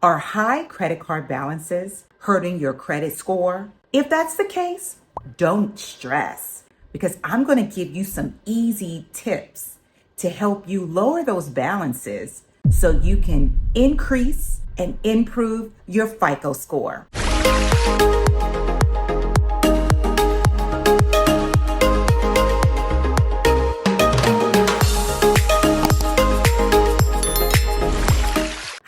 Are high credit card balances hurting your credit score? If that's the case, don't stress because I'm going to give you some easy tips to help you lower those balances so you can increase and improve your FICO score.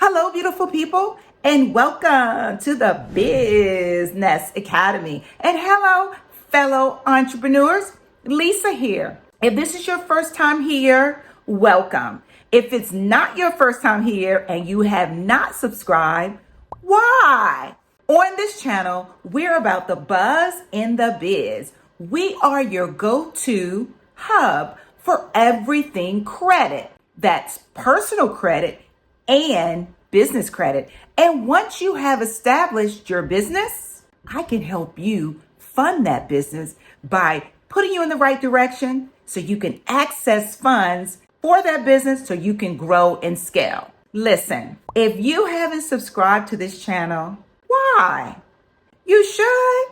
Hello, beautiful people, and welcome to the Biznezz Academy. And hello, fellow entrepreneurs. Lisa here. If this is your first time here, welcome. If it's not your first time here and you have not subscribed, why? On this channel, we're about the buzz in the biz. We are your go-to hub for everything credit. That's personal credit and business credit. And once you have established your business, I can help you fund that business by putting you in the right direction so you can access funds for that business so you can grow and scale. Listen, if you haven't subscribed to this channel, why? You should.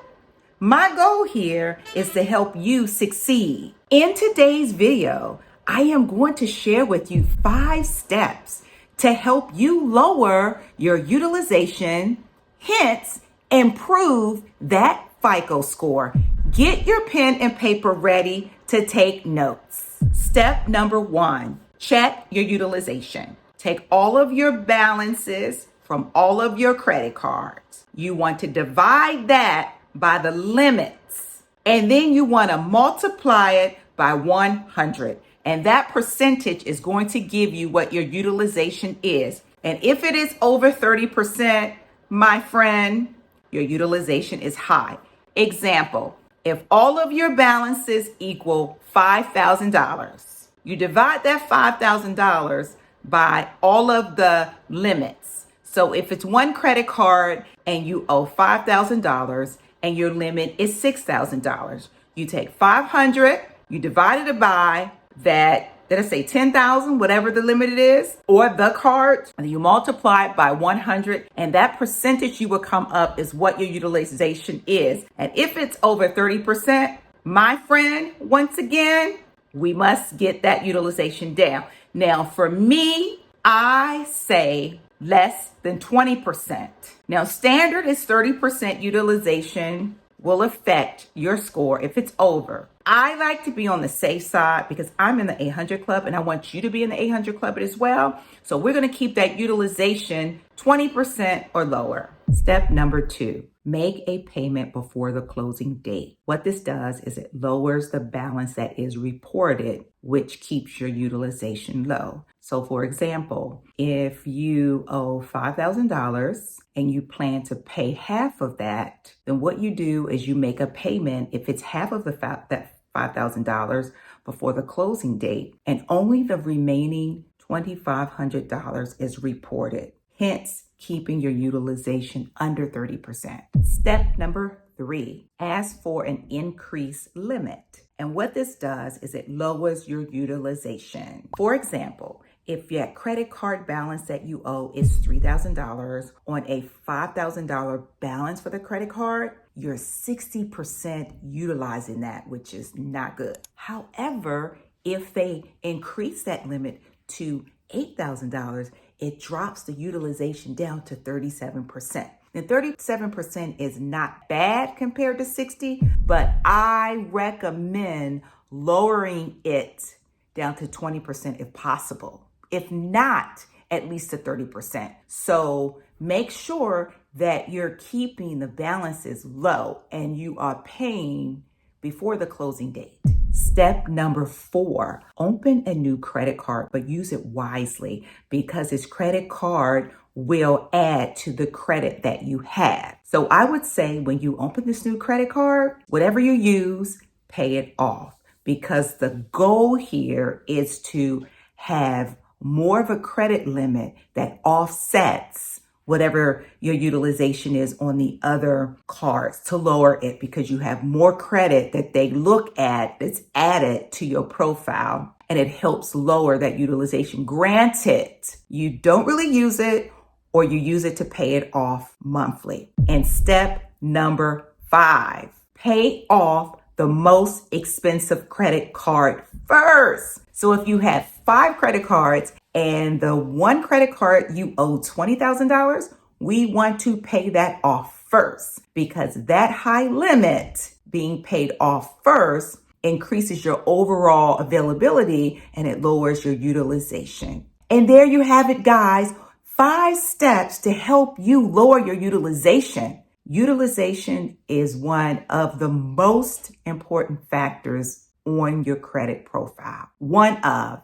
My goal here is to help you succeed. In today's video, I am going to share with you 5 steps to help you lower your utilization, hence improve that FICO score. Get your pen and paper ready to take notes. Step number 1, check your utilization. Take all of your balances from all of your credit cards. You want to divide that by the limits, and then you want to multiply it by 100. And that percentage is going to give you what your utilization is. And if it is over 30%, my friend, your utilization is high. Example, if all of your balances equal $5,000, you divide that $5,000 by all of the limits. So if it's one credit card and you owe $5,000 and your limit is $6,000, you take 500, you divide it by that, did I say 10,000, whatever the limit it is, or the card, and you multiply it by 100, and that percentage you will come up is what your utilization is. And if it's over 30%, my friend, once again, we must get that utilization down. Now, for me, I say less than 20%. Now, standard is 30% utilization will affect your score if it's over. I like to be on the safe side because I'm in the 800 club and I want you to be in the 800 club as well. So we're going to keep that utilization 20% or lower. Step number 2, make a payment before the closing date. What this does is it lowers the balance that is reported, which keeps your utilization low. So for example, if you owe $5,000 and you plan to pay half of that, then what you do is you make a payment if it's half of that $5,000 before the closing date, and only the remaining $2,500 is reported, hence keeping your utilization under 30%. Step number 3, ask for an increased limit. And what this does is it lowers your utilization. For example, if your credit card balance that you owe is $3,000 on a $5,000 balance for the credit card, you're 60% utilizing that, which is not good. However, if they increase that limit to $8,000, it drops the utilization down to 37%. Now, 37% is not bad compared to 60, but I recommend lowering it down to 20% if possible. If not, at least to 30%. So make sure that you're keeping the balances low and you are paying before the closing date. Step number 4, open a new credit card, but use it wisely because this credit card will add to the credit that you have. So I would say when you open this new credit card, whatever you use, pay it off because the goal here is to have more of a credit limit that offsets whatever your utilization is on the other cards to lower it because you have more credit that they look at that's added to your profile and it helps lower that utilization. Granted, you don't really use it or you use it to pay it off monthly. And step number 5, pay off the most expensive credit card first. So if you have 5 credit cards and the one credit card you owe $20,000, we want to pay that off first, because that high limit being paid off first increases your overall availability and it lowers your utilization. And there you have it, guys. 5 steps to help you lower your utilization. Utilization is one of the most important factors on your credit profile.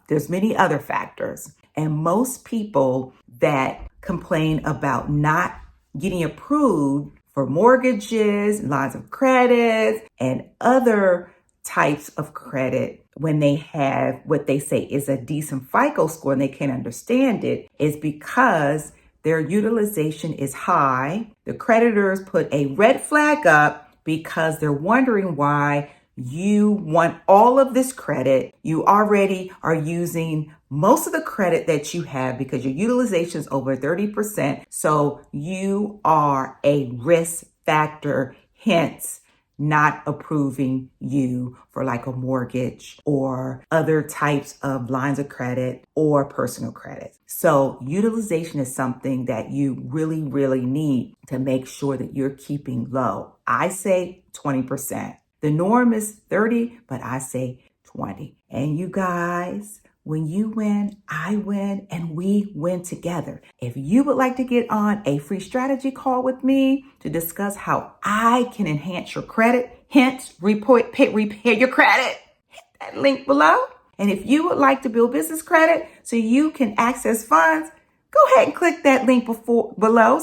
There's many other factors. And most people that complain about not getting approved for mortgages, lines of credit, and other types of credit when they have what they say is a decent FICO score and they can't understand it, is because their utilization is high. The creditors put a red flag up because they're wondering why you want all of this credit. You already are using most of the credit that you have because your utilization is over 30%. So you are a risk factor, hence not approving you for like a mortgage or other types of lines of credit or personal credit. So utilization is something that you really, really need to make sure that you're keeping low. I say 20%. The norm is 30, but I say 20. And you guys, when you win, I win, and we win together. If you would like to get on a free strategy call with me to discuss how I can enhance your credit, hence repair your credit, hit that link below. And if you would like to build business credit so you can access funds, go ahead and click that link below,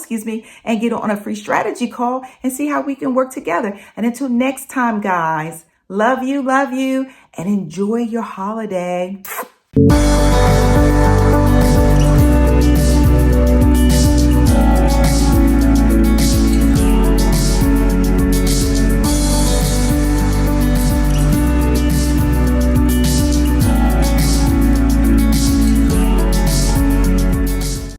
and get on a free strategy call and see how we can work together. And until next time, guys, love you, and enjoy your holiday.